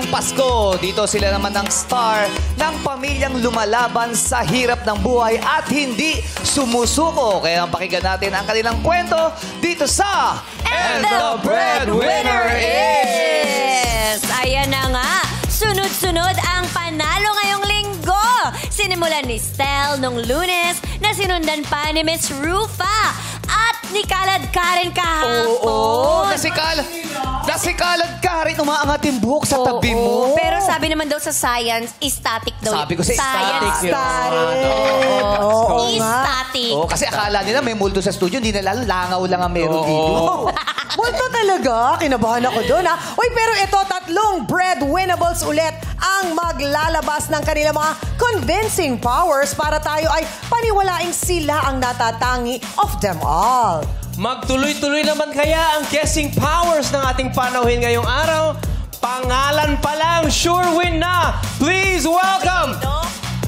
ng Pasko. Dito sila naman ang star ng pamilyang lumalaban sa hirap ng buhay at hindi sumusuko. Kaya pakinggan natin ang kanilang kwento dito sa And the breadwinner is... Ayan na nga, sunod-sunod ang panalo ngayong linggo. Sinimulan ni Stel nung Lunes na sinundan pa ni Miss Rufa at ni Kalad Karen kahapon. Oo, nasikalad ka rin. Umaangat yung buhok sa tabi mo. Pero sabi naman daw sa science, static daw. Sabi ko sa science. Static. Oo, kasi akala nila may multo sa studio. Hindi na langaw lang ang meron dito. Multo talaga. Kinabahan ako doon, ha? Uy, pero ito, 3 breadwinnables ulit ang maglalabas ng kanilang mga convincing powers para tayo ay paniwalaing sila ang natatangi of them all. Magtuloy-tuloy naman kaya ang guessing powers ng ating panauhin ngayong araw? Pangalan pa lang, sure win na! Please welcome!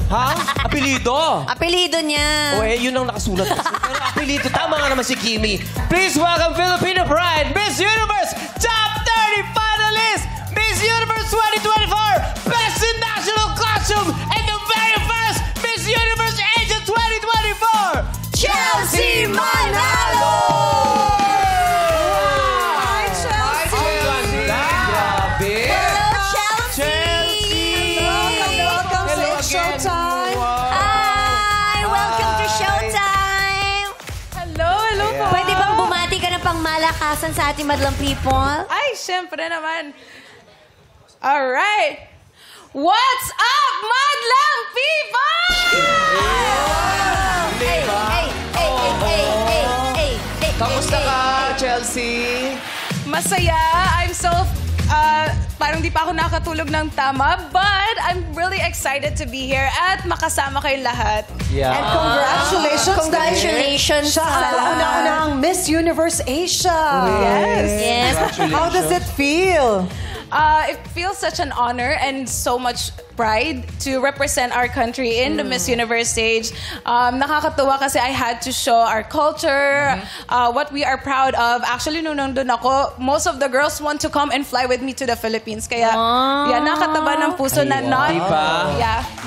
Ha? Apelido? Apelido niya. O yun ang nakasulat kasi. Pero apelido, tama nga naman si Kimi. Please welcome Filipino Pride, Miss Universe Top 30 Finalist, Miss Universe 2024, Best in National Costume, and the very first Miss Universe Asia 2024, Chelsea Manalo! Hi, Chelsea! Grabe! Hello, Chelsea! Welcome sa Showtime! Hi! Welcome to Showtime! Hello po. Pwede bang bumati ka ng pangmalakasan sa ating madlang people? Ay, syempre naman. Alright. What's up, madlang people? Kamusta ka, Chelsea? Masaya. I'm so... parang di pa ako nakatulog ng tama, but I'm really excited to be here at makasama kayong lahat. And congratulations! Congratulations Siya ang kauna-unahang Miss Universe Asia. Yes. How does it feel? It feels such an honor and so much pride to represent our country in the Miss Universe stage. Nakakatuwa kasi I had to show our culture, what we are proud of. Actually, nung nandun ako, most of the girls want to come and fly with me to the Philippines. Kaya, nakataba ng puso na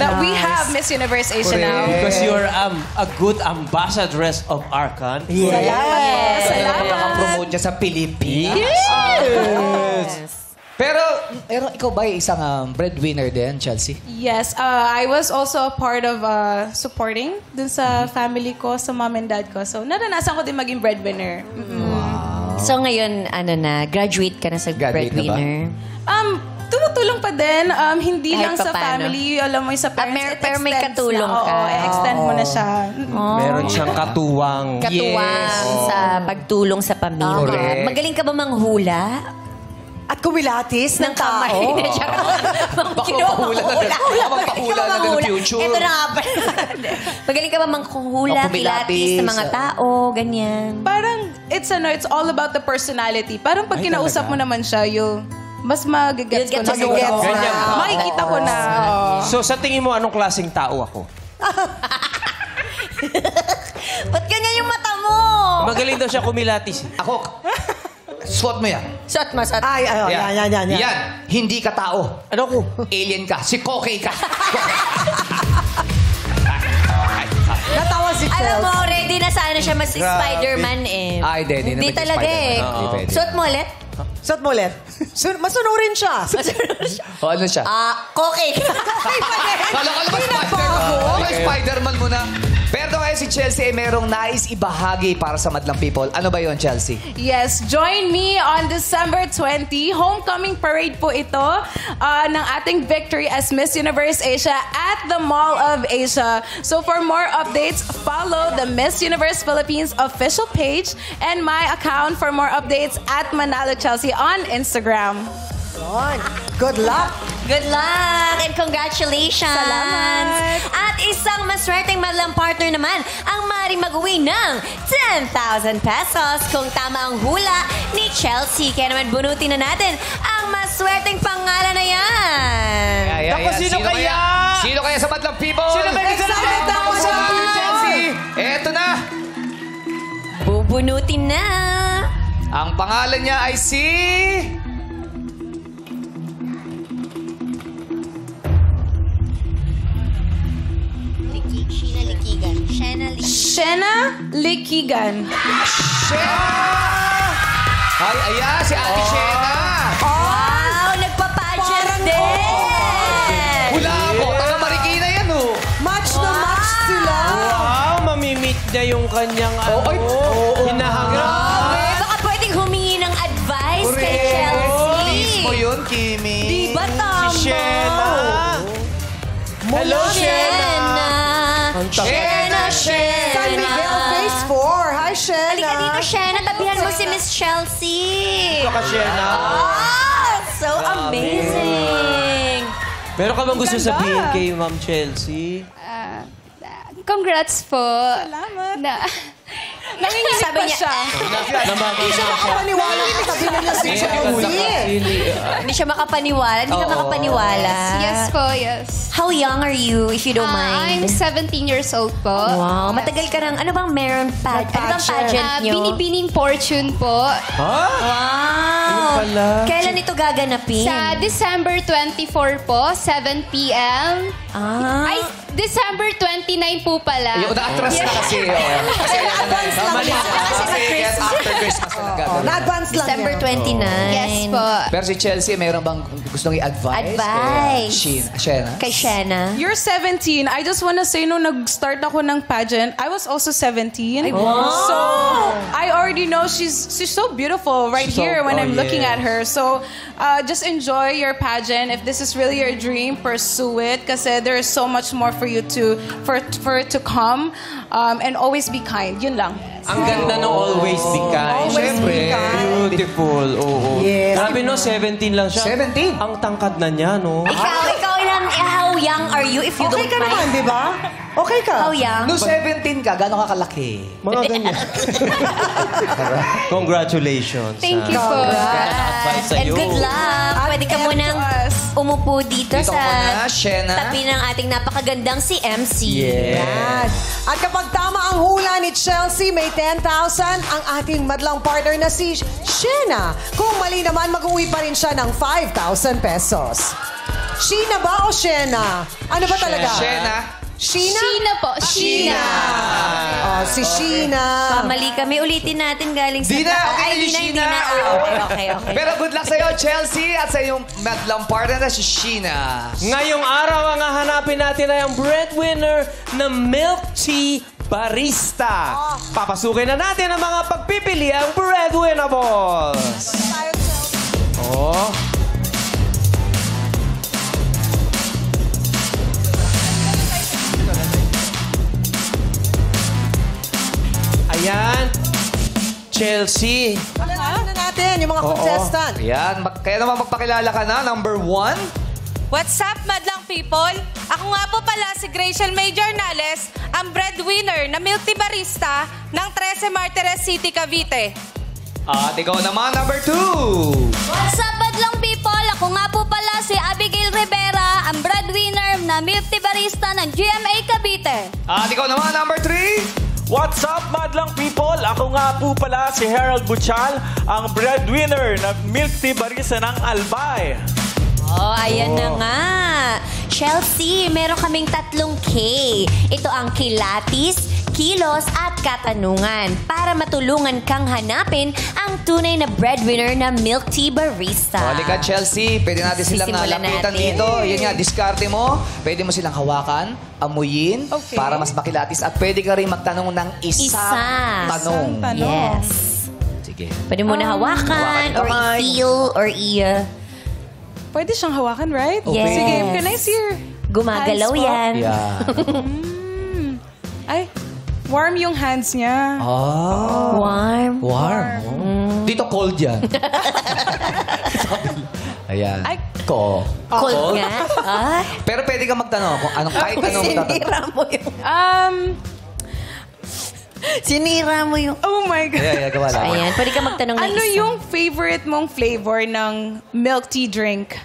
that we have Miss Universe Asia now. Because you're a good ambassadress of our country. Salamat. Nakapromote niya sa Pilipinas. Yes. Pero ikaw ba ay isang breadwinner din, Chelsea? Yes, I was also a part of supporting dun sa family ko, sa mom and dad ko. So, naranasan ko din maging breadwinner. So ngayon, graduate ka na sa Graduate na ba? breadwinner? Tumutulong pa din. Hindi Kahit lang sa papaano. family, alam mo, sa parents. pero may katulong ka. Oo, extend mo na siya. Meron siyang katuwang. Katuwang sa pagtulong sa pamilya. Correct. Magaling ka ba manghula? At kumilatis ng tao. Magpahula na ng future. Ito na nga pa. Magaling ka ba manghula, kilatis ng mga tao, ganyan? Parang, it's all about the personality. Parang pag kinausap mo naman siya, mas magigets ko na. Ganyan. Makikita ko na. So sa tingin mo, anong klaseng tao ako? Ba't ganyan yung mata mo? Magaling daw siya kumilatis. Ako, suot mo yan. Shot mo, shot. Ay, yan. Yan, hindi ka tao. Ano ko? Alien ka. Si Kokey ka. Natawa si Chelsea. Alam mo, ready na sana siya mas Spider-Man eh. Ay, hindi Hindi talaga eh. Hindi pwede. Suot mo ulit? Suot mo ulit. Masunurin siya. O, ano siya? Kokey. Kala ko naman Spider-Man. Spider-Man mo na. Pero ngayon si Chelsea ay merong nais ibahagi para sa madlang people. Ano ba yon, Chelsea? Yes, join me on December 20. Homecoming parade po ito ng ating victory as Miss Universe Asia at the Mall of Asia. So for more updates, follow the Miss Universe Philippines official page and my account for more updates at Manalo Chelsea on Instagram. Good luck. Good luck and congratulations! Salamat! At isang maswerteng madlang partner naman ang maaaring mag-uwi ng 10,000 pesos kung tama ang hula ni Chelsea. Kaya naman bunutin na natin ang maswerteng pangalan na yan. Naku, sino kaya? Sino kaya sa madlang people? Sino ba yung Excited ako Sa siya! Chelsea! Eto na! Bubunutin na! Ang pangalan niya ay si... Shena Likigan. Ay, ayan, si Ate Shena. Wow, nagpa-pageant din. Wala po, taga Marikina yan, oh. Match na match sila. Wow, mamimit niya yung kanyang hinahangap. Baka pwedeng humingi ng advice kay Correct. Chelsea. Mismo yun, Kimi. Di ba tama? Si Shena. Hello, Shena. Shena, San Miguel Shena. Phase 4. Hi, Shena. Halika dito, Shena. Tabihan mo si Miss Chelsea. Ito ka, Shena. Oh, so amazing. Meron ka bang gusto sabihin kay Ma'am Chelsea? Congrats po. Salamat. Nanginginig Sabi pa niya, siya. Paniwala ka sabi nila si Chelsea. Hindi siya makapaniwala. Hindi ka makapaniwala. Yes po, yes. How young are you, if you don't I'm mind? 17 years old po. Wow, matagal ka nang, ano bang meron ano bang pageant nyo? Binibining Fortune po. Wow! pala. Kailan ito gaganapin? Sa December 24 po, 7 p.m. Ay, December 29 po pala. Yung na-atras na kasi. Kasi Na-advance lang mali. yan. Kasi yes, after Christmas na gagawin. Na-advance lang December yan. 29. Yes po. Pero si Chelsea, mayroon bang gustong i-advise? Advice. Shena? Kay Shena. You're 17. I just wanna say, nung nag-start ako ng pageant, I was also 17. So, I already know she's so beautiful right She's so- here when oh, I'm looking yeah. at her. So, just enjoy your pageant. If this is really your dream, pursue it. Kasi there is so much more for you for it to come. And always be kind. Yun lang. Ang ganda ng always be kind. Always be kind. Beautiful. Oo. Yes. Grabe no, 17 lang siya. 17? Ang tangkad na niya, no? Ikaw lang, how young are you, if you Okay don't ka naman, mind? di ba? Okay ka. How young? Nung 17 ka, gano'n ka kalaki? Mga ganyan. Congratulations. Thank you po. Advice And sa'yo. good luck. Pwede ka munang umupo dito Dito sa muna, Shena. tabi ng ating napakagandang si MC. Yan. At kapag tama ang hula ni Chelsea, may 10,000 ang ating madlang partner na si Shena. Kung mali naman, mag-uwi pa rin siya ng 5,000 pesos. Sheena ba o Shena? Ano ba talaga? Shena? Sheena? Sheena po. Sheena. Oh, si Sheena. Mali kami. Ulitin natin galing sa... Di na, okay, Ay, di na, Sheena. hindi na. Okay. Pero good luck sa'yo, Chelsea, at sa iyong madlang partner na si Sheena. Ngayong araw, ang hahanapin natin ay ang breadwinner na milk tea barista. Papasukin na natin ang mga pagpipili ang breadwinnables. Oh. Ayan. Chelsea. Malalaman na natin yung mga contestant. Ayan, kaya naman magpakilala ka na, number 1. What's up, madlang people? Ako nga po pala si Graciel May Jornales, ang breadwinner na milk tea barista ng 13 Martires City, Cavite. At ikaw naman, number 2. What's up, badlang people? Ako nga po pala si Abigail Rivera, ang breadwinner na milk tea barista ng GMA Cavite. At ikaw naman, number 3. What's up, madlang people? Ako nga po pala si Harold Butchal, ang breadwinner na milk tea barista ng Albay. Oh, ayan na nga. Chelsea, meron kaming 3K. Ito ang kilatis, kilos at katanungan para matulungan kang hanapin ang tunay na breadwinner na milk tea barista. Halika, Chelsea. Pwede natin silang Sisimulan nalapitan natin. dito. Yan nga, diskarte mo. Pwede mo silang hawakan, amuyin, Okay. para mas makilatis. At pwede ka rin magtanong ng isang tanong. Yes. Sige. Pwede mo na hawakan Hawakan or kamay. i-feel or Pwede siyang hawakan, right? Yes. Sige, can I see your gumagalaw hands po? yan. Yeah. Ay, warm yung hands niya. Oh. Warm. Warm. Dito cold yan. Ayan. Ay. Ko. Cold nga. Ah, Pero pwede ka magtanong kung anong kahit anong tatanong. sinira mo yung... Sinira mo yung... Oh my God. Yeah, gawa lang. Ayan, pwede ka magtanong ng Ano isa. yung favorite mong flavor ng milk tea drink?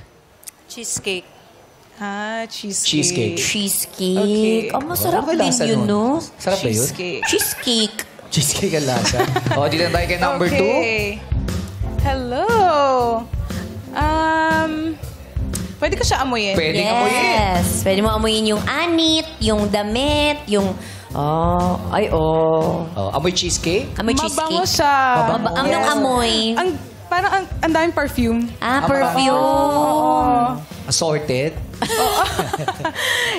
Cheesecake. Cheesecake. Cheesecake. Cheesecake. Okay. Oh, masarap Okay, din lasa yun, nun. no? Sarap ba yun? Cheesecake. Cheesecake. Cheesecake ang lasa. O, dito na tayo kay number 2. Okay. Hello. Pwede ko siya amuyin? Pwede ka mo yun. Yes. Pwede mo amuyin yung anit, yung damit, yung Amoy cheesecake? Amoy Mabango cheesecake. siya. Anong amoy? Parang ang daming perfume. Perfume. Assorted?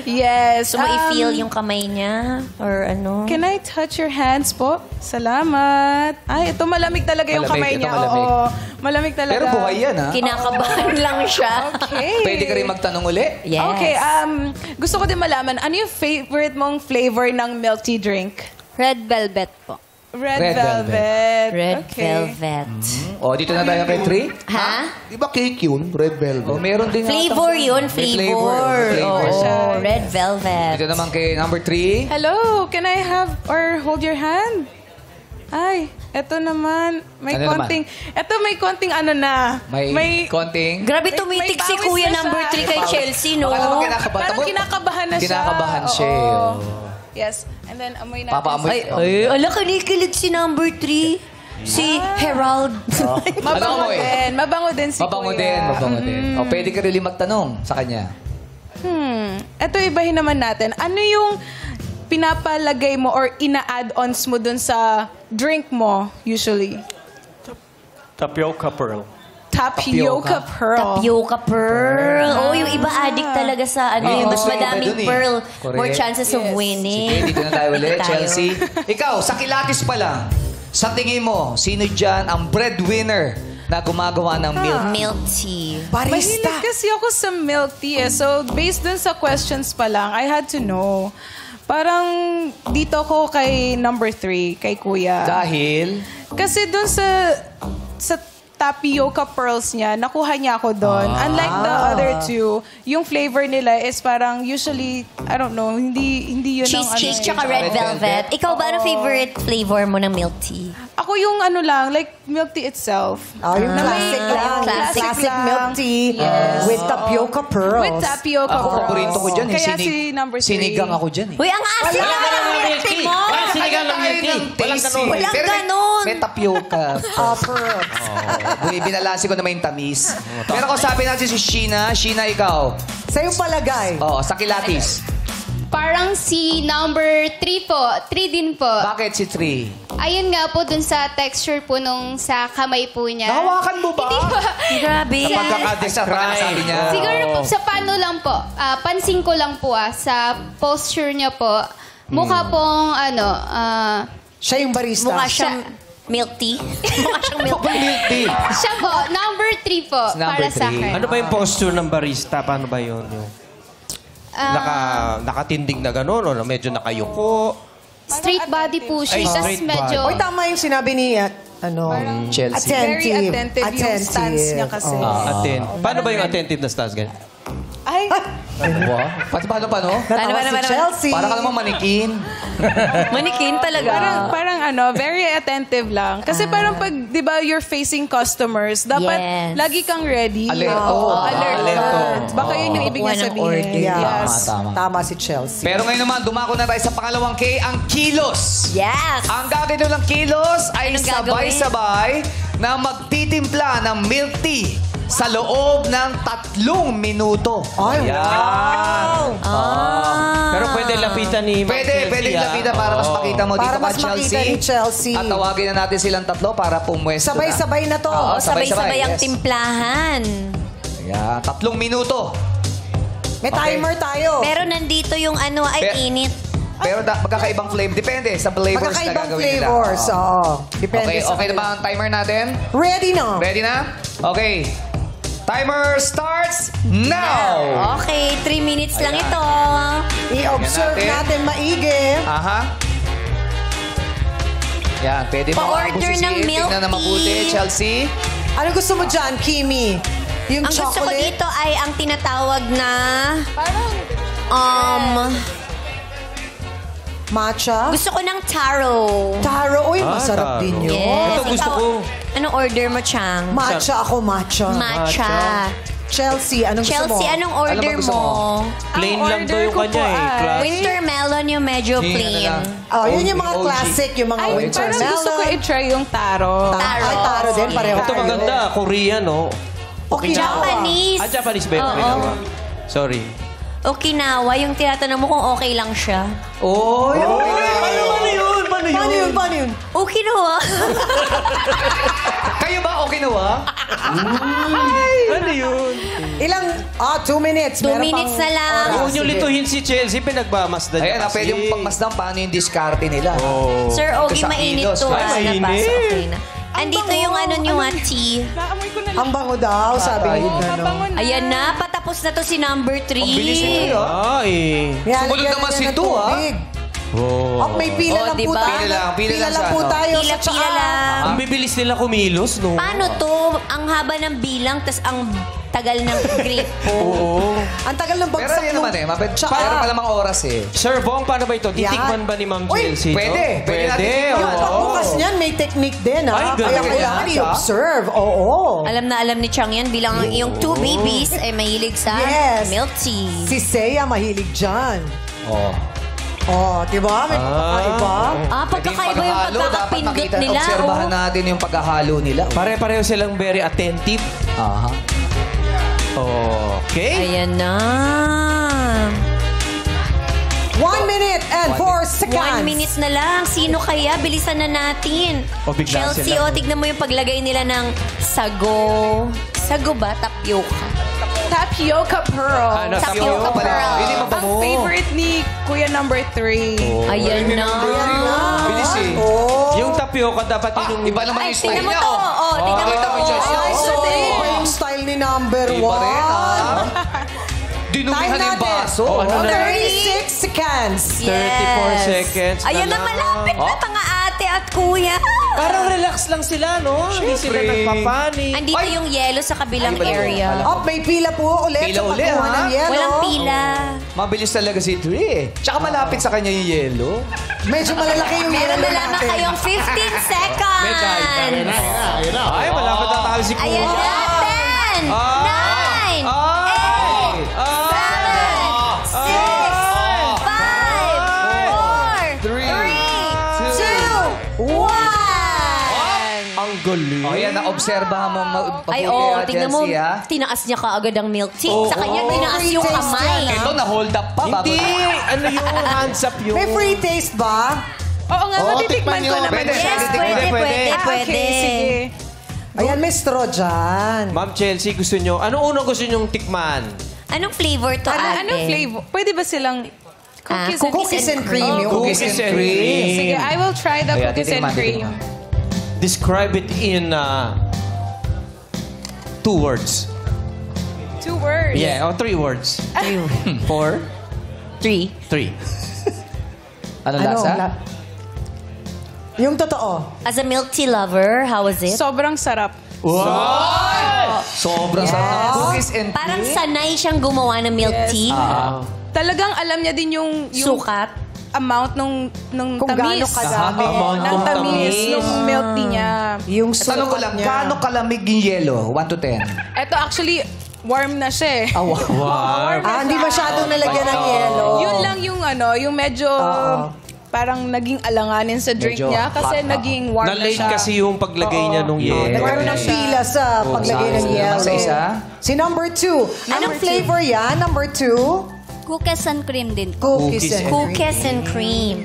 Yes. So, mai-feel yung kamay niya? Or ano? Can I touch your hands po? Salamat. Ay, ito malamig talaga yung Malamig, kamay ito niya. malamig. Oo. Malamig talaga. Pero buhay yan, ha? Kinakabahan lang siya. Okay. Pwede ka rin magtanong uli? Yes. Okay, gusto ko din malaman, ano yung favorite mong flavor ng milk tea drink? Red velvet po. Red Red velvet. Red Okay. velvet. O, dito na tayo kay 3. Ha? Di ba cake yun? Red velvet. O, meron din Flavor yun, May flavor. flavor siya. Oo, red velvet. Dito naman kay number 3. Hello, can I have or hold your hand? Ay, eto naman. May Ano konting, eto may konting ano na. May konting... Grabe May- tumitik may si pawis Kuya na number siya. 3 kay Chelsea, no? Baka naman kinakabahan. Parang kinakabahan na siya. Kinakabahan siya. Oo. Oo. Yes. And then, amoy natin. Papaamoy. Ala, kinikilig si number 3. Si Herald. Mabango Ano, amoy? din. Mabango din si Mabango Kuya. din, mabango din. O, pwede ka rin magtanong sa kanya. Ito ibahin naman natin. Ano yung pinapalagay mo or ina-add-ons mo dun sa drink mo usually? Tapioca pearl. Tapioca pearl. Tapioca pearl. Oh, yung iba addict talaga sa ano, yung mas gusto ko madaming dun eh. pearl. Correct. More chances of winning. Sige, dito na tayo ulit, Tayo. Chelsea. Ikaw, sa kilatis pa lang, sa tingin mo, sino dyan ang breadwinner na gumagawa ng milk? Milk tea. Mahilig kasi ako sa milk tea. So, based dun sa questions pa lang, I had to know. Parang dito ko kay number 3, kay Kuya. Dahil, Kasi dun sa tapioca pearls niya, nakuha niya ako doon. Unlike the other two, yung flavor nila is parang usually, I don't know, hindi yun ang Cheesecake ano. tsaka red velvet. Ikaw ba, ano favorite flavor mo ng milk tea? Ako yung ano lang, like milk tea itself. Yung classic lang. Classic Classic lang. milk tea with tapioca pearls. With tapioca ako, pearls. paborito ko dyan. Kaya si number 3. Sinigang ako dyan. Uy, ang asin naman ng milk tea mo! Wala sinigang ng milk tea. Walang ganun. Walang Pero ganun. May tapioca. Pearls. Binalasi ko na may tamis. Pero kung sabi natin si Sheena, Sheena, ikaw. Sa yung palagay. Oo, sa kilatis. Parang si number 3 po. 3 din po. Bakit si 3? Ayun nga po dun sa texture po nung sa kamay po niya. Nahawakan mo ba? Hindi po. Grabe. Pagkakadescribe. Sabi niya. Siguro po sa paano lang po. Pansin ko lang po sa posture niya po. Mukha pong Siya yung barista. Mukha siyang milk tea. Mukha siyang milk tea. Milk tea. siya po. Number 3 po. Number para sa three. akin. Ano ba yung posture ng barista? Paano ba yun? Yung nakatindig na gano'n o medyo nakayuko? Straight body po siya. Ay, Tapos straight medyo... Oy, tama yung sinabi ni, Chelsea. Very attentive yung stance niya kasi. Paano ba yung attentive na stance? Ganyan? Ay, Paano? Natawa si Chelsea. Para ka namang manikin. Manikin talaga. parang very attentive lang. Kasi parang pag, di ba, you're facing customers, dapat Yes. lagi kang ready. Alerto. Alert. Alerto. Baka yun yung ibig Kukuha niya ng sabihin. order. Yeah. Yes. Tama si Chelsea. Pero ngayon naman, dumako na tayo sa pangalawang K, ang kilos. Yes. Ang gagawin ng kilos ay Anong gagawin? sabay-sabay na magtitimpla ng milk tea sa loob ng 3 minuto. Ay, Yan. Pero pwede lapitan ni Ma'am Chelsea, Pwede lapitan para mas makita mo Para dito mas ka, makita ni Chelsea. At tawagin na natin silang 3 para pumwesto na. Sabay-sabay na to. Oo, Sabay-sabay ang yes. timplahan. Yan, 3 minuto. May timer tayo. Pero nandito yung ano, ay init. Pero magkakaibang flavor. Depende sa flavors na Magkakaibang gagawin nila. flavors. Oo. Okay, Depende sa okay na ba ang timer natin? Ready na. Ready na? Okay. Timer starts now! Okay, 3 minutes lang Ayan. ito. I-observe Yan natin. natin maigi. Aha. Yan, pwede mo Pa-order busisiin. ng milk Tingnan na mabuti, tea. Chelsea. Ano gusto mo dyan, Kimi? Yung Ang gusto ko chocolate? dito ay ang tinatawag na Matcha? gusto ko ng taro. Taro. Uy, masarap taro. din yun. Yes. Ito gusto Ikaw, ko. Anong order mo, Chang? Matcha ako, matcha. Matcha. Chelsea, anong gusto mo? Chelsea, anong order Ano ba gusto mo? Plain Ang lang to order yung ko kanya po eh. ay- Class. Winter melon yung medyo Hindi, plain. ano lang. Oh, yun yung mga OG. classic, yung mga Ay, winter parang gusto ko melon. i-try yung taro. Taro. Ay, taro din, pareho Ito tayo. maganda. Korean, no? Okinawa. Japanese. Japanese ba yung Oo. Okinawa? Sorry. Okinawa, yung tinatanong mo kung okay lang siya. Oh, Paano yun? Paano yun? Okinawa. Kayo ba okay na ba? Ano yun? Ilang? 2 minutes. 2 Meron minutes pang na lang. oras. Huwag niyo Sige. lituhin si Chelsea, pinagmamasdan niya Ayan, kasi. pwede mong pagmasdan paano yung diskarte nila. Sir Ogie, Sa mainit kilos, to. ay, Labas, mainit. okay na. Andito yung ano nyo, tea. Naamoy ko na Ang bango daw, sabi ni Oo, Gano. mabango na. Ayan na, patapos na to si number 3. Ang bilis nito, ah. Ay. Sumunod naman si Tu, ah. Oh, may pila Oh, lang diba? po tayo. Pila lang sa po ano. tayo sa Pila-pila lang. Ang bibilis nila kumilos, no? Paano to? Ang haba ng bilang, tas ang tagal ng gripo. Oo. Ang tagal ng Pero bagsak yun naman eh, Tsaka. meron pa namang oras eh. Sir Bong, paano ba ito? Titikman ba ni Ma'am Uy, Chelsea? pwede. No? Pwede natin tikman. Yung oo. pagbukas niyan, may technique din, Ay, ha? ganun. Kaya kailangan Ganun. i-observe. Oo. Alam na alam ni Chang yan bilang yung 2 babies ay mahilig sa Yes. milk tea. Si Seiya mahilig dyan. Oh. Oh, di ba? May pagkakaiba. Pagkakaiba yung dapat pagkakapindot makita, nila. obserbahan Oh. natin yung paghahalo nila. Pare-pareho silang very attentive. Aha. Okay. Ayan na. 1 minute and 4 seconds. 1 minute na lang. Sino kaya? Bilisan na natin. O, bigla Chelsea, sila. tignan mo yung paglagay nila ng sago. Sago ba? Tapioca. Tapioca pearl. Ano, Tapioca pearl. Hindi mo ba Ang mo? favorite ni Kuya number 3. Ayan na. Bilis eh. Oh. Yung tapioca dapat yung... Iba naman Ay, yung style tingnan mo niya. to. Oh. Oh, tingnan mo Kita to. mo, Chelsea. Ay, so iba yung style ni number 1. Iba rin, ah. Dinumihan Time yung natin. baso. Oh, ano na? 36 seconds. 34 seconds na Ayan na, lang. malapit na mga ate at kuya. Parang relax lang sila, no? Hindi sila Siyempre. nagpapanik. Andito yung yellow sa kabilang Ay, balik. area. Oh, may pila po ulit. Pila sa ulit, pagkuha ha? ng yellow. Walang pila. Mabilis talaga si Dre eh. Tsaka malapit sa kanya yung yellow. Medyo malalaki yung Meron yellow na lamang natin. kayong 15 seconds. Ay, malapit na tayo si Kuya. Ayan na. 10, 9, 8, 7, 6, 5, 4, 3, 2, 1. Ang galing. O yan, naobserbahan mo Ay, mabuti tingnan mo, Chelsea, ha? tinaas niya kaagad ang milk tea. Sa kanya, oh. tinaas yung Taste kamay. yan, Ito, na-hold up pa. Hindi. bago- Ano yung hands up yun? May free taste ba? Oo nga, matitikman ko naman Pwede, siya. Yes, Pwede, pwede, pwede. pwede, Ah, pwede. okay, sige. Ayan, may straw dyan. Ma'am Chelsea, gusto nyo, anong unang gusto nyong tikman? Anong flavor to, ate? Anong flavor? Pwede ba silang cookies and Cookies and cream. Oh, yung Cookies and cream. Sige, I will try the Ayan, cookies and titikman, cream. titikman. Describe it in 2 words. 2 words. Yeah, or 3 words. 4, 3. 3. Ano lasa? Yung totoo. As a milk tea lover, how was it? Sobrang sarap. Sobrang sarap ng cookies and Parang sanay siyang gumawa ng milk tea. Talagang alam niya din yung Sukat. amount nung Kung gaano tamis. kadami. Ng tamis nung milk tea niya. Yung Tanong ko sukat lang, niya. gaano kalamig yung yellow? 1 to 10. Ito actually, warm na siya eh. Wow. Hindi masyadong nalagyan ng yellow. Yun lang yung yung medyo parang naging alanganin sa drink Medyo niya kasi hot, naging warm na Na-late siya. kasi yung paglagay niya nung yellow. Nagkaroon ng pila sa paglagay ng Sa yellow. isa? Si number 2. Anong flavor yan? Number 2? Cookies and cream din. Cookies and cream. Cookies and cream.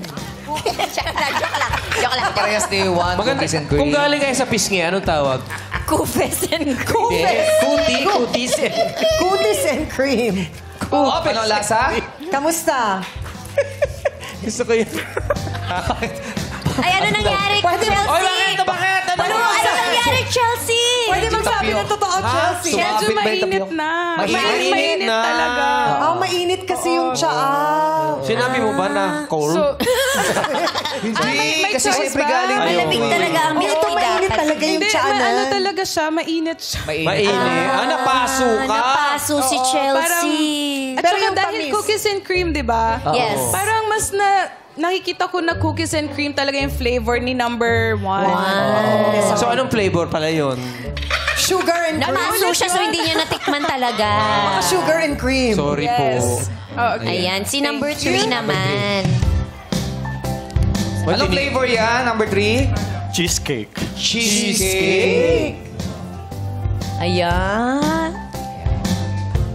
Joke lang. Joke lang. Parehas ni Juan, Maganda, cookies and cream. kung galing kayo sa pisngi, anong tawag? Cookies and cream. Cookies. Cookies and cream. Oh, ano lasa? Kamusta? Gusto ko yun. Ay, ano nangyari, Chelsea? Oy, bakit? Bakit? Ano nangyari, Chelsea? Pwede magsabi ng totoo, Chelsea. Medyo Sumabit ba yung mainit tapio? na. Mainit Mainit na. talaga. Mainit kasi yung tsaa. Sinabi mo ba na cold? So, Hindi, may kasi choice siyempre ba? galing Malamig talaga ang milk Ito tea mainit dapat. talaga yung hindi, tsaa na. ano talaga siya, mainit siya. Mainit. Napaso ka. Napaso si Chelsea. At Pero saka yung dahil tamis. cookies and cream, di ba? Yes. Parang mas nakikita ko na cookies and cream talaga yung flavor ni number 1. So, anong flavor pala yun? Sugar and cream. Napaso siya so hindi niya natikman talaga. Sugar and cream. Sorry Yes. po. Oh, okay. Ayan, si number 3 naman. Anong flavor yan? Number 3? Cheesecake. Cheesecake. Ayan.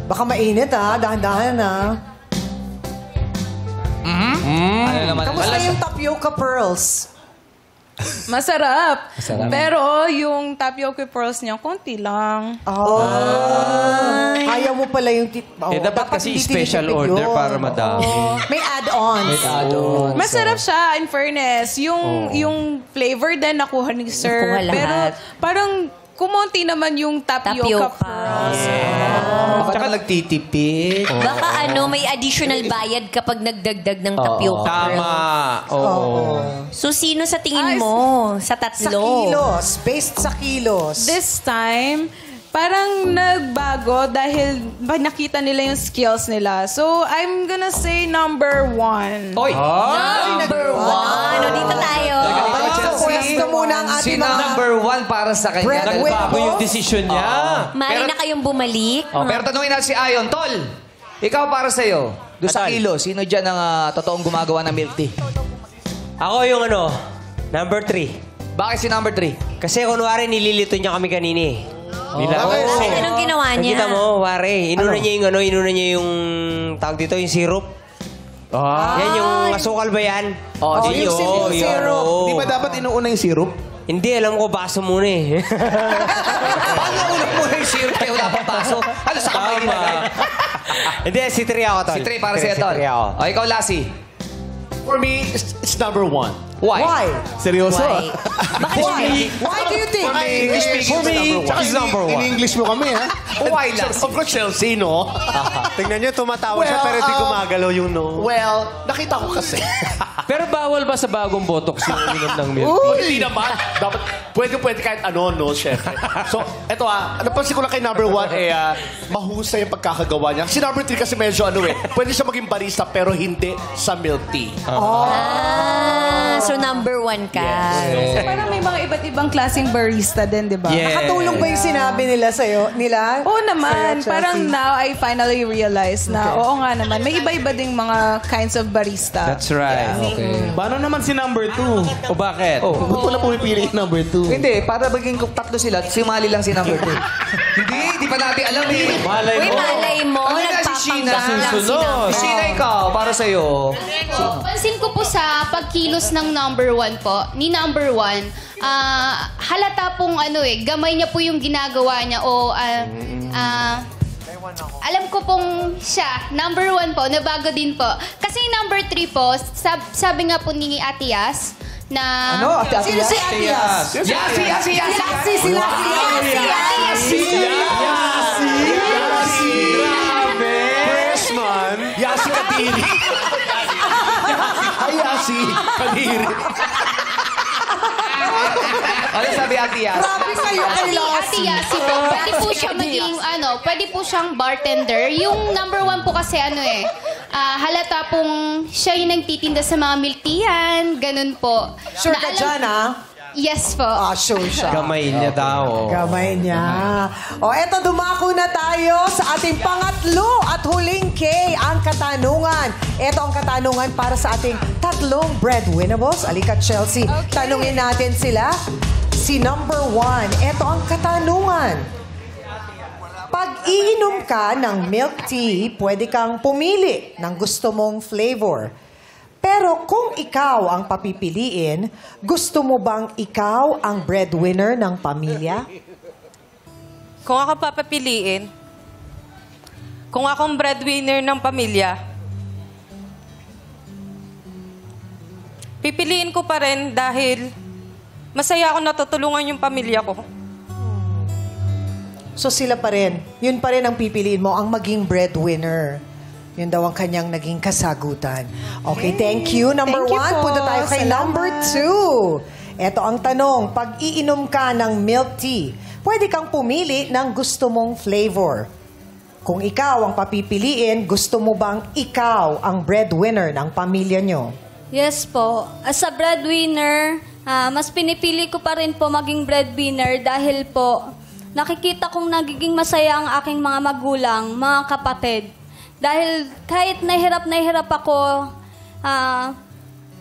Baka mainit dahan-dahan Ano naman? Kamusta yung tapioca pearls? Masarap. Pero yung tapioca pearls niya, konti lang. Ayaw mo pala yung dapat kasi hindi special tinitipid order yun. para madami. May add-ons. Masarap siya, in fairness. Yung flavor din nakuha ni Sir. Nakuha lahat. Pero parang kumonti naman yung tapioca pearls. Baka nagtitipid. Baka may additional bayad kapag nagdagdag ng tapioca. Tama. Oo. So, sino sa tingin mo? Sa Sa tatlo? kilos. Based sa kilos. This time, parang nagbago dahil nakita nila yung skills nila. So, I'm gonna say number 1. Oy! Number 1. Dito tayo. Pwesto muna ang Si ating mga... number 1 para sa kanya. Breadwinner. Bago yung desisyon niya. Mari na kayong bumalik. Pero tanungin natin si Ayon. Tol, ikaw para sa'yo. Doon sa Atol. kilo, sino dyan ang totoong gumagawa ng milk tea? Ako yung number 3. Bakit si number 3? Kasi kunwari nililito niya kami kanina eh. Bakit anong ginawa niya? Nakita mo, wari. Inuna niya yung tawag dito, yung syrup. Yan yung asukal ba yan? yung syrup. Di ba dapat inuuna yung syrup? Hindi, alam ko, baso muna eh. Paano ulo mo yung syrup kayo wala pang baso? Ano sa kamay nilagay? Hindi, si Tri ako, Tol. Si Trey para sa'yo, Tol. Si Tri ako. O, ikaw, Lassie. For me, it's number 1. Why? Why? Seryoso? Why? Bakit Why do you think? English speaking, For me, it's number 1. In-English mo kami, ha? Why, Lassie? Of course, Chelsea, no? Tingnan niyo, tumatawa siya pero di gumagalaw yung no. Well, nakita ko kasi. Pero bawal ba sa bagong botox yung uminom ng milk? Hindi naman. Dapat, pwede kahit ano, no, chef. So, eto napansin ko lang kay number 1, mahusay yung pagkakagawa niya. Si number 3 kasi medyo pwede siya maging barista pero hindi sa milk tea. So number 1 ka. So, parang may mga iba't ibang klaseng barista din, di ba? Nakatulong ba yung sinabi nila sa'yo? Oo naman. Sa'yo, Chelsea? Parang now I finally realize na oo nga naman. May iba-iba ding mga kinds of barista. That's right. Paano naman si number 2? O bakit? Ba't pala pumipili yung number 2? Hindi, para maging tatlo sila, sumali lang si number 2. Hindi pa natin alam eh. Malay Uy, mo. malay mo. Ano na si Sheena? Nagpapanggap lang si Susunod. Number. Sheena, ikaw, para sa'yo. Pansin ko po sa pagkilos ng number 1 po, ni number 1, halata pong gamay niya po yung ginagawa niya o alam ko pong siya, number 1 po, nabago din po. Kasi number 3 po, sabi nga po ni Ate Yas, na... Ano? Ate Sino si Ate Yas? Yasi! Yasi sila. Freshman, Yasi Kadiri. Ay, Yasi Kadiri. Ano sabi Ate Yas? Grabe kayo kay Si Ate Lassie. Yasi po, pwede po siya maging, pwede po siyang bartender. Yung number 1 po kasi halata pong siya yung nagtitinda sa mga milk teahan, ganun po. Sure Na ka alam- dyan, ha? Yes po. Sure siya. Gamay niya daw. Gamay niya. Eto, dumako na tayo sa ating pangatlo at huling K, ang katanungan. Eto ang katanungan para sa ating tatlong breadwinnables. Alika, Chelsea. Tanungin natin sila. Si number 1, eto ang katanungan. Pag iinom ka ng milk tea, pwede kang pumili ng gusto mong flavor. Pero kung ikaw ang papipiliin, gusto mo bang ikaw ang breadwinner ng pamilya? Kung ako papapiliin, kung akong breadwinner ng pamilya, pipiliin ko pa rin dahil masaya ako natutulungan yung pamilya ko. So sila pa rin. Yun pa rin ang pipiliin mo, ang maging breadwinner. Yun daw ang kanyang naging kasagutan. Okay, thank you. Number Thank you 1, po. punta tayo kay Salamat. number 2. Ito ang tanong, pag iinom ka ng milk tea, pwede kang pumili ng gusto mong flavor. Kung ikaw ang papipiliin, gusto mo bang ikaw ang breadwinner ng pamilya nyo? Yes po. As a breadwinner, mas pinipili ko pa rin po maging breadwinner dahil po nakikita kong nagiging masaya ang aking mga magulang, mga kapatid. Dahil kahit nahirap ako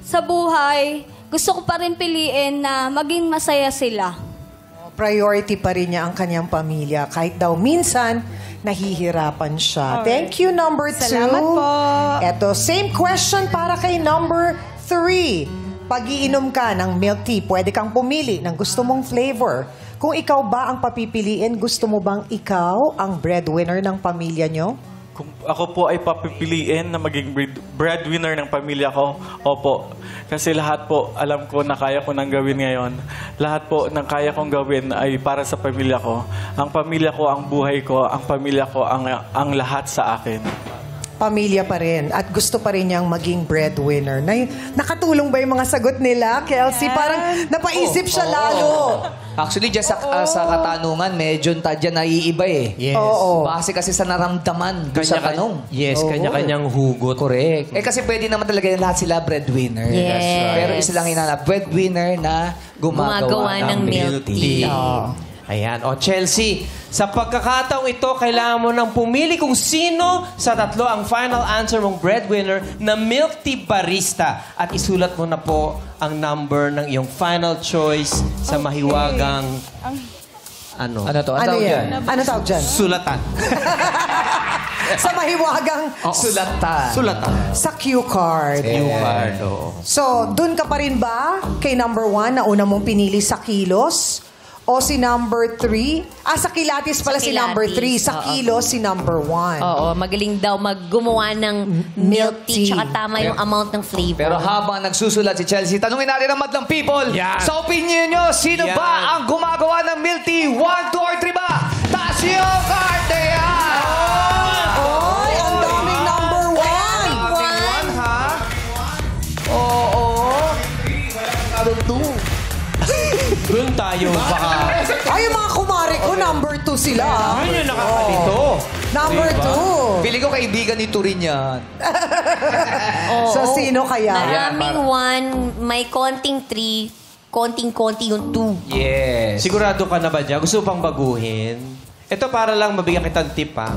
sa buhay, gusto ko pa rin piliin na maging masaya sila. Priority pa rin niya ang kanyang pamilya. Kahit daw minsan, nahihirapan siya. Thank you, number 2. Salamat po. Eto, same question para kay number 3. Pag-iinom ka ng milk tea, pwede kang pumili ng gusto mong flavor. Kung ikaw ba ang papipiliin, gusto mo bang ikaw ang breadwinner ng pamilya nyo? Kung ako po ay papipiliin na maging breadwinner ng pamilya ko, opo. Kasi lahat po, alam ko na kaya ko nang gawin ngayon. Lahat po ng kaya kong gawin ay para sa pamilya ko. Ang pamilya ko, ang buhay ko, ang pamilya ko, ang lahat sa akin. Pamilya pa rin at gusto pa rin niyang maging breadwinner. Nakatulong ba yung mga sagot nila, Kelsey? Parang napaisip siya lalo. Actually, just sa katanungan, medyo tadya naiiba eh. Yes. Oo. Base kasi sa naramdaman doon sa tanong. Yes, kanya-kanyang hugot. Correct. Kasi pwede naman talaga yung lahat sila breadwinner. Yes. That's right. Pero isa lang hinanap, breadwinner na gumagawa ng milk tea. Ayan. O, Chelsea, sa pagkakataong ito, kailangan mo nang pumili kung sino sa tatlo ang final answer mong breadwinner na milk tea barista. At isulat mo na po ang number ng iyong final choice sa mahiwagang... Ano? Ano to? Ano yan? Ano tawag dyan? Sulatan. Sa mahiwagang Sulatan. sa cue card. Card, oo. So, dun ka pa rin ba kay number 1 na una mong pinili sa kilos? O si number 3? Sa kilatis pala Sa si number 3. kilatis, Sa oo. kilos si number 1. Oo, magaling daw gumawa ng milk tea. Tsaka tama yung amount ng flavor. Pero habang nagsusulat si Chelsea, tanungin natin ang madlang people. Yan. Sa opinion nyo, sino Yan. ba ang gumagawa ng milk tea? 1, 2, or 3 ba? Taas yung card na yan! Oy, ang daming number 1. One, ha? Oo. Doon tayo baka... Ay, yung mga kumari ko, number 2 sila. Yun yung nakakalito. Number 2. Pili ko kaibigan ni Turin yan. So, sino kaya? Maraming 1, may konting 3, konting-konti yung 2. Yes. Sigurado ka na ba dyan? Gusto mo pang baguhin? Ito para lang mabigyan kitang tip, ha?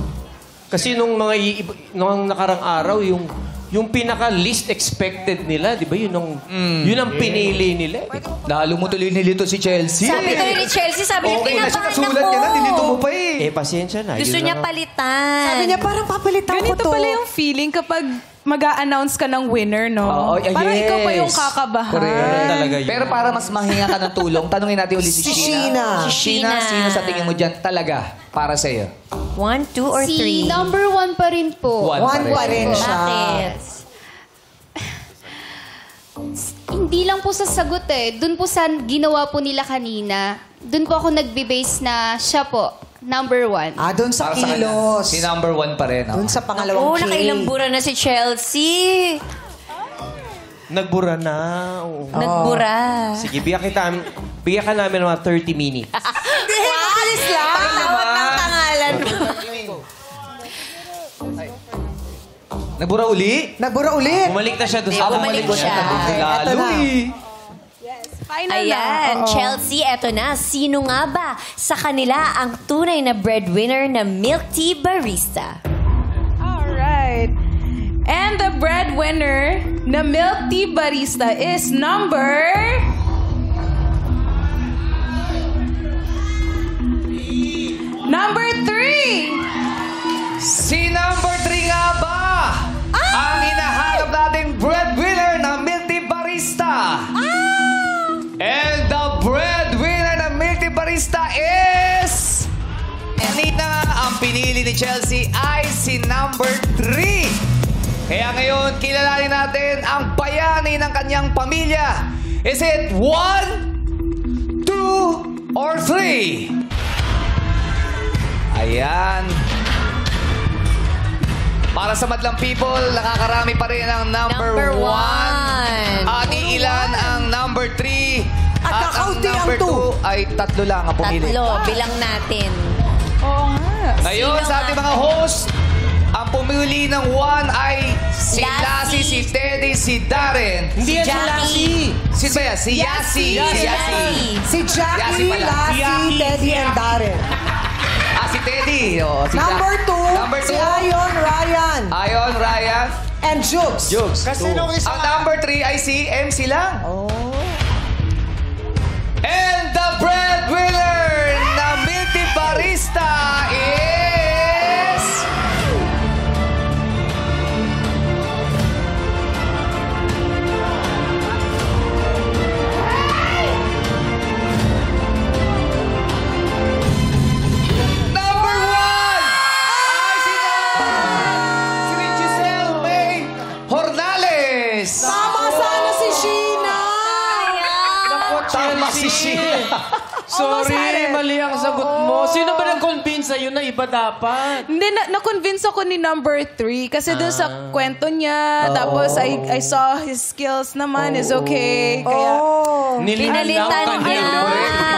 Kasi nung nakarang araw, yung pinaka-least expected nila, di ba? Yun ang pinili nila. Lalo mo tuloy nilito si Chelsea. Sabi tuloy ni Chelsea, sabi niya, Okay na siya, kinabahan kasulat ako. niya na, nilito mo pa eh. Pasensya na. Gusto Yun niya lang. palitan. Sabi niya, parang papalitan ko Ganito to. pala yung feeling kapag mag-a-announce ka ng winner, no? Oo, Parang yes. ikaw pa yung kakabahan. Correct. Ganun talaga yun. Pero para mas mahinga ka ng tulong, tanungin natin ulit si Si Sheena. Sheena. Sheena, sino sa tingin mo dyan talaga para sa'yo? 1, 2, or 3? Si number 1 pa rin po. 1 pa rin siya. Bakit? Hindi lang po sa sagot eh. Doon po sa ginawa po nila kanina, doon po ako nagbe-base na siya po, number 1. Doon sa Para sa kanya, kilos. si number 1 pa rin. Doon sa pangalawang Oo, K. nakailambura na si Chelsea. Nagbura na. Oo. Nagbura. Sige, bigyan ka namin ng mga 30 minutes. Alis lang. Tawag ng pangalan mo. Nagbura uli? Nagbura ulit. Bumalik na siya doon sa Bumalik siya. Lalo Eto na. eh. Final na. Ayan, Chelsea, eto na. Sino nga ba sa kanila ang tunay na breadwinner na milk tea barista? Alright. And the breadwinner na milk tea barista is number... Number 3! Si number 3 nga ba? Ang hinahanap nating breadwinner na milk tea barista. And the breadwinner na milk tea barista is... Kanina ang pinili ni Chelsea ay si number 3. Kaya ngayon, kilalanin natin ang bayani ng kanyang pamilya. Is it 1, 2, or 3? Ayan. Para sa madlang people, nakakarami pa rin ang number 1. At ilan ang number 3. At ang kakaunti ang number 2 ay 3 lang ang pumili. Tatlo, bilang natin. Oo nga. Ngayon, Sino sa ating nga? mga host, ang pumili ng 1 ay si Lassie, si Teddy, si Darren. Hindi yan si Jackie. Lassie. Sino ba yan? Si Yassi. Si Yassi. Si Jackie, Yassi pala. Lassie, Teddy, and Darren. Si Teddy. Oh, si Number 2, Number si 2. Ayon, Ryan, Ayon, Ryan. and Jugs. Jokes. Kasi nung isa... Ang number 3 ay si MC lang. Oh. And the breadwinner na milk tea barista is... Almost had Sorry, it. mali ang sagot mo. Sino ba nag-convince sa'yo na iba dapat? Hindi, na-convince ako ni number 3 kasi dun sa kwento niya. Tapos I saw his skills naman is okay. Kaya, Pinalitan ka niya.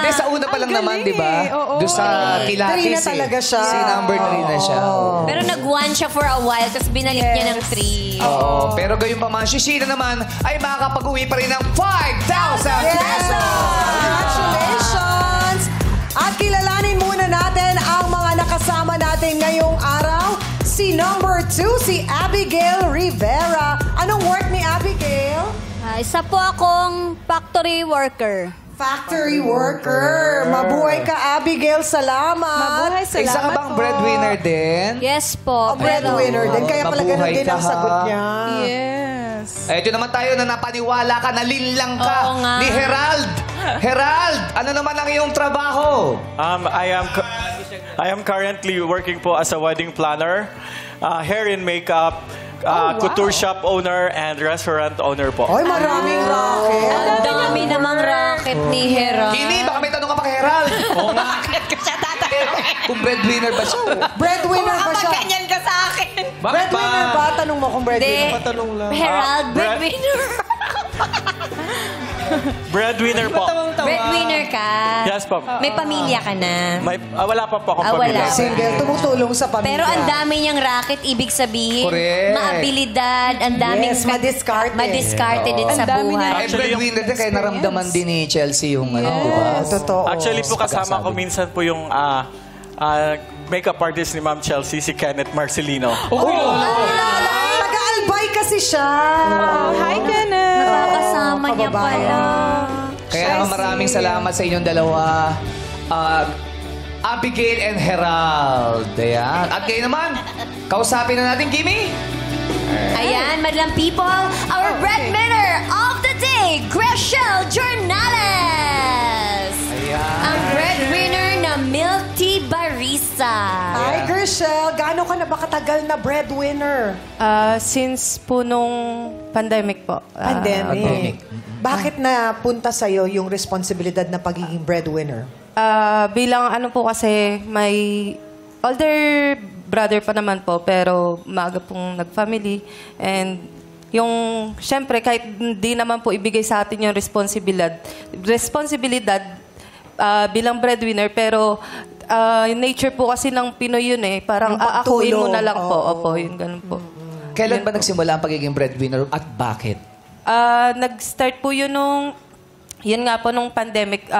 Hindi, sa una pa lang Ang naman, galing di ba? eh. Oo. Doon sa Pilates. Three na talaga siya. Si number 3 na siya. Pero nag-1 siya for a while, tapos binalik niya ng 3. Oo. Pero gayon pa man, si Sheena naman ay makakapag-uwi pa rin ng 5,000 Congratulations! At kilalanin muna natin ang mga nakasama natin ngayong araw. Si number 2, si Abigail Rivera. Anong work ni Abigail? Isa po akong factory worker. Factory worker. Mabuhay ka, Abigail. Salamat. mabuhay, salamat Isa ka bang breadwinner din? Yes po. Breadwinner din. Kaya pala ganun Mabuhay din ka, ang sagot ha? niya. yes. Ito naman tayo na napaniwala ka, nalinlang ka Oo nga. ni Herald. Herald, ano naman ang iyong trabaho? I am currently working po as a wedding planner, hair and makeup, couture shop owner, and restaurant owner po. Oy, maraming racket. Ang dami namang racket ni Hera. Kimi, baka may tanong ka pa kay Herald. Oo nga. Kung breadwinner ba siya? Breadwinner ba siya? Ganyan ka sa akin. Breadwinner ba? Tanong mo kung breadwinner. Patanong lang. Herald, breadwinner. Breadwinner po. Breadwinner ka. Yes po. May pamilya ka na. Wala pa po akong Wala. pamilya. Single, tumutulong sa pamilya. Pero ang dami niyang racket, ibig sabihin, Correct. maabilidad, ang daming... Yes, madiskarte. Madiskarte din sa Ang dami buhay. Ay, breadwinner din, kaya naramdaman din ni Chelsea yung ano, di ba? Totoo. Actually po kasama ko minsan po yung makeup artist ni Ma'am Chelsea, si Kenneth Marcelino. Taga-albay kasi siya. Hi, Kenneth. Nakakasama niya pala. Kaya naman maraming salamat sa inyong dalawa. Abigail and Herald. Ayan. At ngayon naman, kausapin na natin, Kimi. Ayan, madlang people, our breadwinner of the day, Greshel Jornales. Ayan. Ang breadwinner na milk tea barista. Hi, Grishel. Gaano ka na ba katagal na breadwinner? Since po nung pandemic po. Pandemic. Bakit na punta sa'yo yung responsibilidad na pagiging breadwinner? Bilang ano po kasi, may older brother pa naman po, pero maaga pong nag-family. And yung, syempre, kahit hindi naman po ibigay sa atin yung responsibilidad bilang breadwinner, pero yung nature po kasi ng Pinoy yun eh. Parang Yung pagtulong. aakuin mo na lang po. Opo, yun ganun po. Kailan ba nagsimula ang pagiging breadwinner at bakit? Nag-start po yun yun nga po nung pandemic.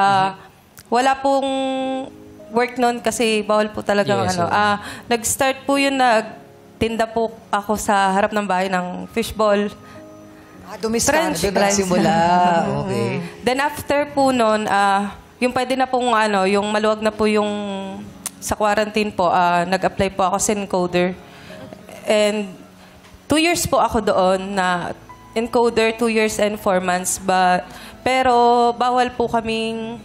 Wala pong work noon kasi bawal po talaga nag-start po yun, nagtinda po ako sa harap ng bahay ng fishball. Dumiskarte. Doon nagsimula. Okay. Then after po noon, yung pwede na pong yung maluwag na po yung sa quarantine po, nag-apply po ako sa encoder. And 2 years po ako doon na encoder, 2 years and 4 months. Pero bawal po kaming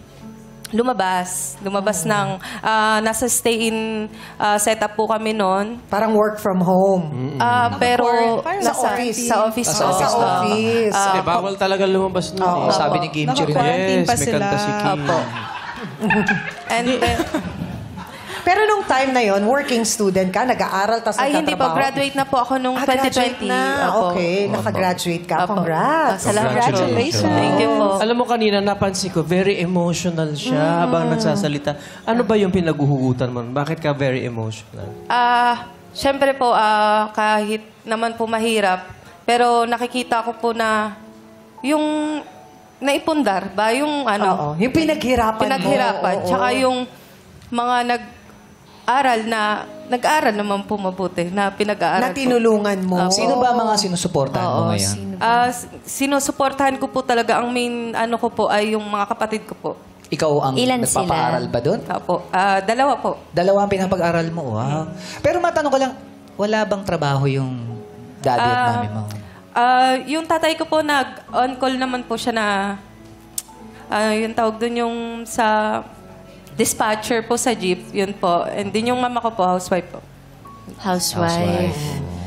lumabas ng nasa stay-in setup po kami noon. Parang work from home. Pero Sa office. Sa office. Sa office. Bawal talaga lumabas nun. Sabi ni Kimchi rin. Naka-quarantine pa may sila. kanta si Kim. Opo. And then, Pero nung time na yon, working student ka, nag-aaral, tapos ay, hindi po. nagtatrabaho. Graduate na po ako nung 2020. Graduate na. Opo. Okay, nakagraduate ka. Opo. Congrats. Salamat. Congratulations. Thank you po. Alam mo kanina, napansin ko, very emotional siya habang nagsasalita. Ano ba yung pinaguhugutan mo? Bakit ka very emotional? Siyempre po, kahit naman po mahirap, pero nakikita ko po na yung naipundar ba? Yung Oo, yung pinaghirapan mo. Oo. Tsaka yung mga nag-aral naman po mabuti, na pinag-aaral Na tinulungan mo. Sino ba mga sinusuportahan mo ngayon? Sinusuportahan ko po talaga, ang main ko po ay yung mga kapatid ko po. Ikaw ang Ilan nagpapaaral ba doon? Opo. 2 po. 2 ang pinapag-aral mo. Wow. Pero matanong ko lang, wala bang trabaho yung daddy at mami mo? Yung tatay ko po, nag-on-call naman po siya na, yung tawag doon yung sa dispatcher po sa jeep, yun po. And din yung mama ko po, housewife po. Housewife.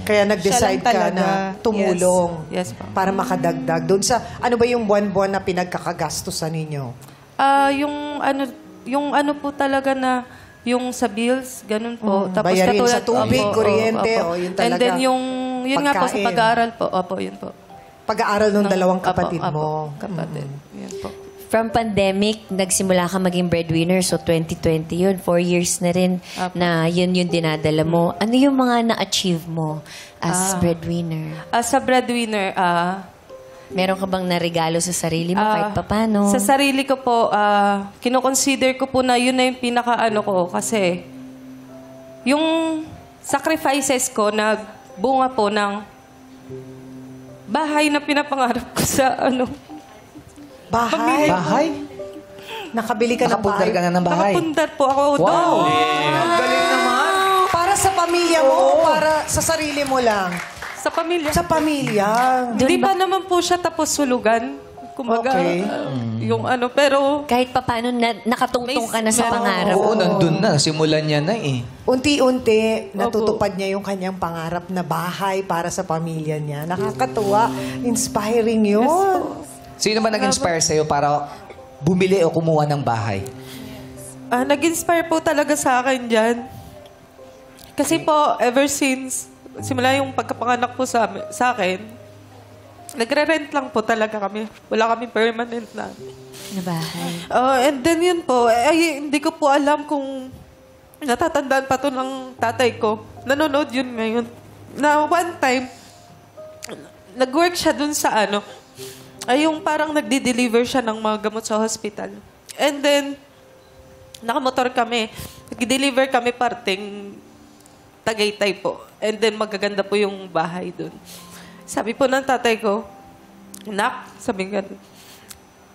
Kaya nag-decide Siya lang ka talaga. na tumulong Yes po. para makadagdag. Doon sa, ano ba yung buwan-buwan na pinagkakagastusan ninyo? Yung yung ano po talaga na yung sa bills, ganun po. bayarin sa tubig, Opo, kuryente, opo. yun And talaga. then yun nga po sa Pagkain. pag-aaral po. Opo, yun po. Pag-aaral ng dalawang Opo, kapatid opo, mo. kapatid. Yun po. From pandemic, nagsimula ka maging breadwinner. So, 2020 yun. 4 years na rin na yun yung dinadala mo. Ano yung mga na-achieve mo as breadwinner? Sa breadwinner, Meron ka bang naregalo sa sarili mo kahit papano? sa sarili ko po, kinoconsider ko po na yun na yung pinaka-ano ko. Kasi yung sacrifices ko na bunga po ng bahay na pinapangarap ko sa ano. Bahay? Bahay? Nakabili ka ng Nakapundar bahay? ka na ng bahay. Nakapundar po ako Wow! doon. Ang galing naman. Para sa pamilya mo o para sa sarili mo lang? Sa pamilya. Sa pamilya. Hindi pa naman po siya tapos sulugan. Kumbaga, Okay. yung ano, pero Kahit papano nakatungtong ka na sa pangarap Oo, mo. nandun na. Simulan niya na eh. Unti-unti, natutupad niya yung kanyang pangarap na bahay para sa pamilya niya. Nakakatuwa. Inspiring yun. Sino ba nag-inspire sa'yo para bumili o kumuha ng bahay? nag-inspire po talaga sa akin dyan. Kasi po, ever since, simula yung pagkapanganak po sa akin, nagre-rent lang po talaga kami. Wala kami permanent na. Na bahay. And then yun po, hindi ko po alam kung natatandaan pa to ng tatay ko. Nanonood yun ngayon. Na one time, nag-work siya dun sa ano, yung parang nagdi-deliver siya ng mga gamot sa hospital. And then, nakamotor kami. Nag-deliver kami parting Tagaytay po. And then, magaganda po yung bahay dun. Sabi po ng tatay ko, Nak, sabi nga,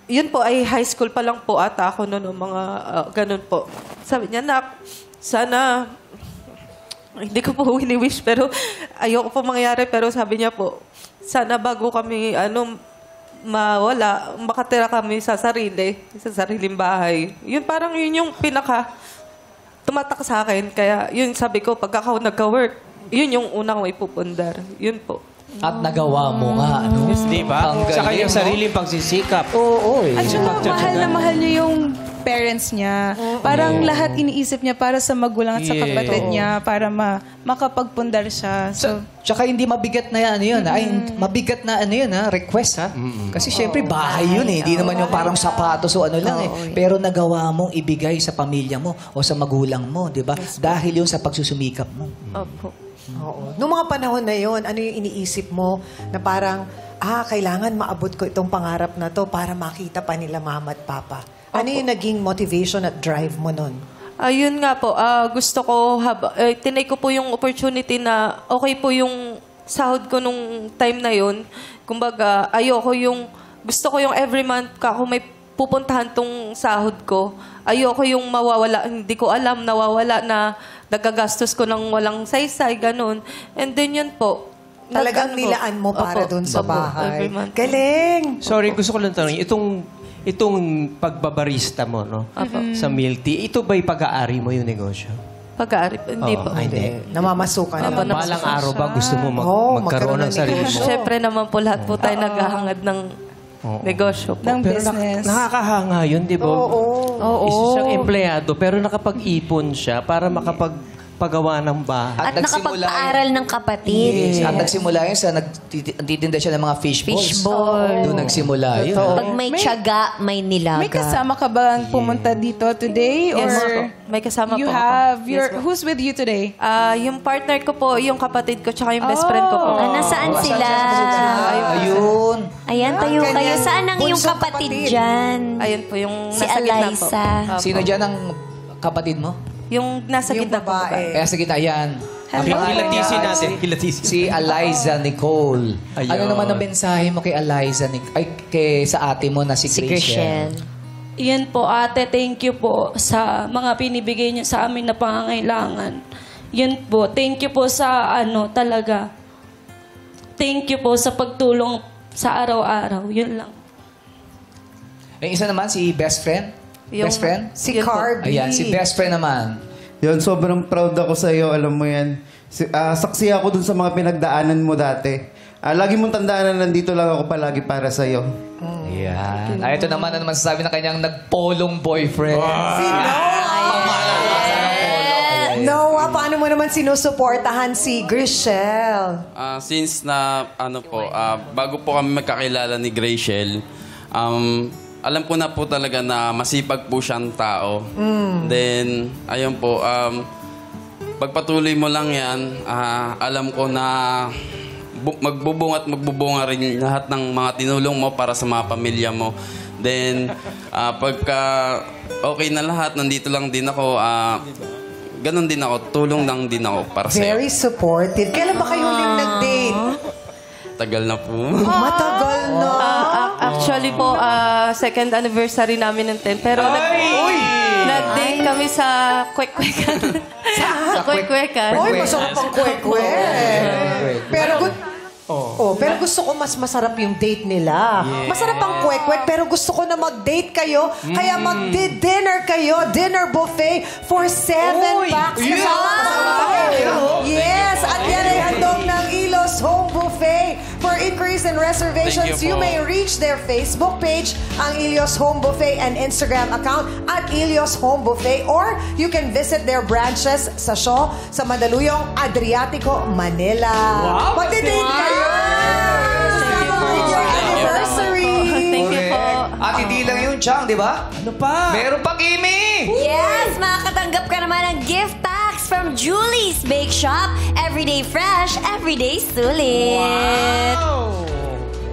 yun po ay high school pa lang po ata ako noon, mga ganun po. Sabi niya, Nak, sana, hindi ko po wini-wish, pero ayoko po mangyari. Pero sabi niya po, sana bago kami, mawala, makatira kami sa sariling bahay. Yun parang yun yung tumatak sa akin. Kaya yun sabi ko, pagka ako nagka-work, yun yung unang may pupundar. Yun po. At nagawa mo nga, ano? Yes, di ba? Ang Saka galing, yung no? sariling pagsisikap. Oo, eh. At saka mahal na mahal niya yung parents niya. Parang lahat iniisip niya para sa magulang at sa Yeah. kapatid niya para makapagpundar siya. So, Tsaka hindi mabigat na yun. Ay, mabigat na request ha. Kasi syempre bahay yun eh. Hindi naman yung parang sapatos o ano lang eh. Pero nagawa mong ibigay sa pamilya mo o sa magulang mo, di ba? Dahil yun sa pagsusumikap mo. Opo. Oo. Noong mga panahon na yon, ano yung iniisip mo na parang, kailangan maabot ko itong pangarap na to para makita pa nila mama at papa? Ano yung naging motivation at drive mo nun? Ayun nga po, gusto ko, tinay ko po yung opportunity na okay po yung sahod ko nung time na yun. Kumbaga, gusto ko yung every month ako may pupuntahan tong sahod ko. Ayoko yung mawawala, hindi ko alam, nawawala na nagagastos ko ng walang saysay, ganun. And then yun po. Talagang nilaan mo para dun sa bahay. Galing! Sorry, gusto ko lang tanongin. Itong pagbabarista mo, no? Sa milk tea, ito ba'y pag-aari mo yung negosyo? Pag-aari, hindi po. Hindi. Namamasukan na. Balang araw ba gusto mo magkaroon magkaroon ng ng sarili mo? negosyo. Siyempre naman po lahat po tayo naghahangad ng negosyo po. ng Pero business. nakakahanga yun, di ba? Oo. Isa siyang empleyado, pero nakapag-ipon siya para makapagpagawa ng bahay. At nakapagpaaral ng kapatid. Yes. At nagsimula yun sa nagtitinda siya ng mga fishballs. Fishball. Doon nagsimula yun. Pag may tiyaga, may nilaga. May kasama ka ba pumunta dito today? Yes, Or po. May kasama you po ako. have Yes, po. who's with you today? Yung partner ko po, yung kapatid ko, tsaka yung best friend ko po. Nasaan sila? Ayun. Ayan, tayo kayo. ganyan. Saan ang iyong Bunsong kapatid kapatid. dyan? Ayun po, yung Si nasa gitna po. Eliza. Opo. Sino dyan ang kapatid mo? Yung nasa Yung gitna po. babae. Kaya sa gitna, yan. Kilatisin natin. Kilatisin. Si Eliza Nicole. Ayun. Ano naman ang mensahe mo kay Eliza sa ate mo na si Si Christian? Christian. Yan po, ate, thank you po sa mga pinibigay niyo sa amin na pangangailangan. Yun po, thank you po sa talaga. Thank you po sa pagtulong sa araw-araw. Yun lang. Yung isa naman, si best friend? Best friend? Si Yun po. Carby. Ayan, si best friend naman. Yun, sobrang proud ako sa iyo, alam mo yan. Saksi ako dun sa mga pinagdaanan mo dati. lagi mong tandaan na nandito lang ako palagi para sa'yo. Yan. Ito naman ang masasabi ng kanyang nagpolong boyfriend. Si Noah, paano mo naman sinusuportahan si Grishel? Since na, bago po kami magkakilala ni Grishel, alam ko na po talaga na masipag po siyang tao. Then, ayun po, pagpatuloy mo lang yan, alam ko na magbubunga rin lahat ng mga tinulong mo para sa mga pamilya mo. Then, pagka okay na lahat, nandito lang din ako, ganon din ako, tulong lang din ako para sa'yo. Very supportive. Kailan ba kayo huling nag-date? Tagal na po. Matagal na. Actually po, second anniversary namin ng 10. Pero nag-date kami sa Kwek-Kwekan. Sa Kwek-Kwekan. Oy, masarap ang kwek-kwek. Pero gusto ko mas masarap yung date nila. Masarap ang kwek-kwek, pero gusto ko na mag-date kayo. Kaya magdi-dinner kayo. Dinner buffet for 7 bucks. Yes! At yan ay handog ng Ilos Home Buffet. For inquiries and reservations, you may reach their Facebook page, ang Ilios Home Buffet, and Instagram account at Ilios Home Buffet, or you can visit their branches sa Shaw, sa Mandaluyong, Adriatico, Manila. Wow! Magdi-date kayo! Anniversary! Thank you po. At hindi lang yun, Chang, di ba? Ano pa? Meron pa, Kimi! Yes! Makakatanggap ka naman ng gift packs from Julie's Bake Shop. Everyday fresh, everyday sulit.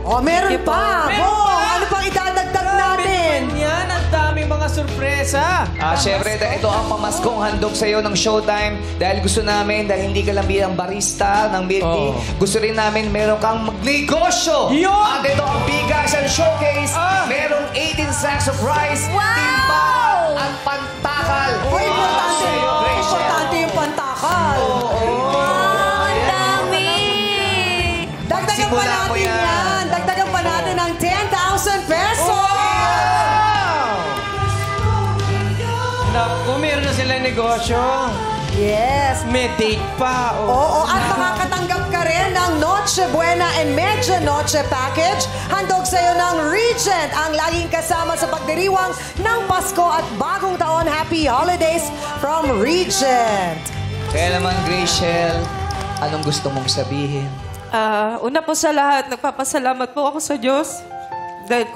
Oh, meron pa! Ano pang idadagdag natin? Yan, ang daming mga sorpresa. Siyempre, ito ang pamaskong handog sa iyo ng Showtime. Dahil gusto namin, dahil hindi ka lang bilang barista ng milk tea, gusto rin namin meron kang magnegosyo. At ito ang bigas and showcase. Merong 18 sacks of rice, timba, at pantakal. Uy, importante. Importante yung pantakal. Ang dami! Dagdagan pa natin yan. Dagdagan pa natin ng 10,000 pesos. Naku, meron na silang negosyo. Yes. May date pa. Oo, at makakatanggap ka rin ng Noche Buena and Medyo Noche Package. Handog sa'yo ng Regent, ang laging kasama sa pagdiriwang ng Pasko at Bagong Taon. Happy Holidays from Regent. Kaya naman, Grishel, anong gusto mong sabihin? Una po sa lahat, nagpapasalamat po ako sa Diyos. Dahil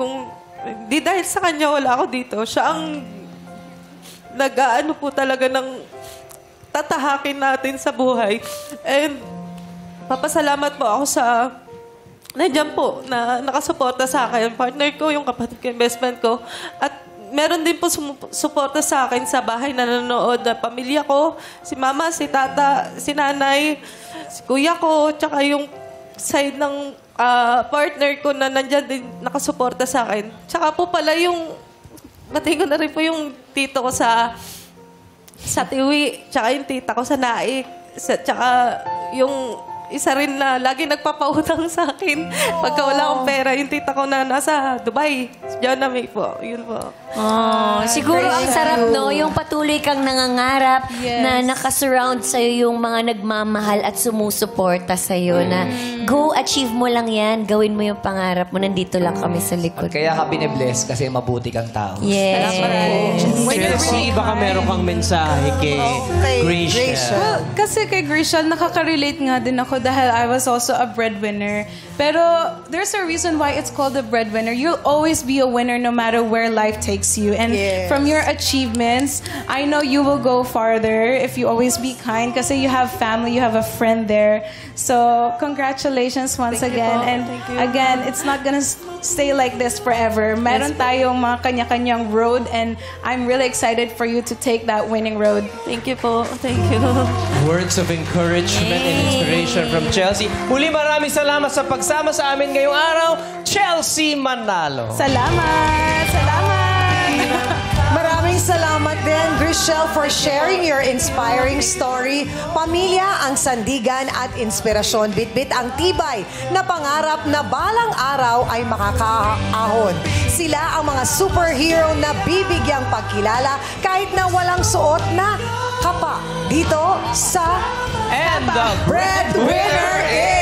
dahil sa Kanya wala ako dito. Siya ang nag-aano po talaga ng tatahakin natin sa buhay. And papasalamat po ako sa nandiyan po na nakasuporta sa akin. Partner ko, yung kapatid ko, yung best friend ko. At meron din po suporta sa akin sa bahay na nanonood na pamilya ko. Si mama, si tata, si nanay, si kuya ko, tsaka yung side ng partner ko na nandyan din nakasuporta sa akin. Tsaka po pala yung batiin ko na rin po yung tito ko sa Tiwi, tsaka yung tita ko sa Naik, tsaka yung isa rin na lagi nagpapautang sa akin. Pagka wala akong pera, yung tita ko na nasa Dubai. Diyan na may po. Yun po. Siguro ang sarap, no? Yung patuloy kang nangangarap na nakasurround sa'yo yung mga nagmamahal at sumusuporta sa'yo na go, achieve mo lang yan. Gawin mo yung pangarap mo. Nandito lang kami sa likod. Kaya ka binibless kasi mabuti kang tao. Yes. Chelsea, baka meron kang mensahe kay Grishel. Well, kasi kay Grishel, nakaka-relate nga din ako dahil I was also a breadwinner. Pero there's a reason why it's called a breadwinner. You'll always be a winner no matter where life takes you. And from your achievements, I know you will go farther if you always be kind kasi you have family, you have a friend there. So, congratulations once again. And again, it's not gonna stay like this forever. Meron tayong mga kanya-kanyang road and I'm really excited for you to take that winning road. Thank you po. Thank you. Words of encouragement and inspiration from Chelsea. Muli maraming salamat sa pagsama sa amin ngayong araw, Chelsea Manalo. Salamat! Salamat! Maraming salamat din, Grishel, for sharing your inspiring story. Pamilya ang sandigan at inspirasyon. Bitbit ang tibay na pangarap na balang araw ay makakaahon. Sila ang mga superhero na bibigyang pagkilala kahit na walang suot na kapa. Dito sa And the breadwinner is...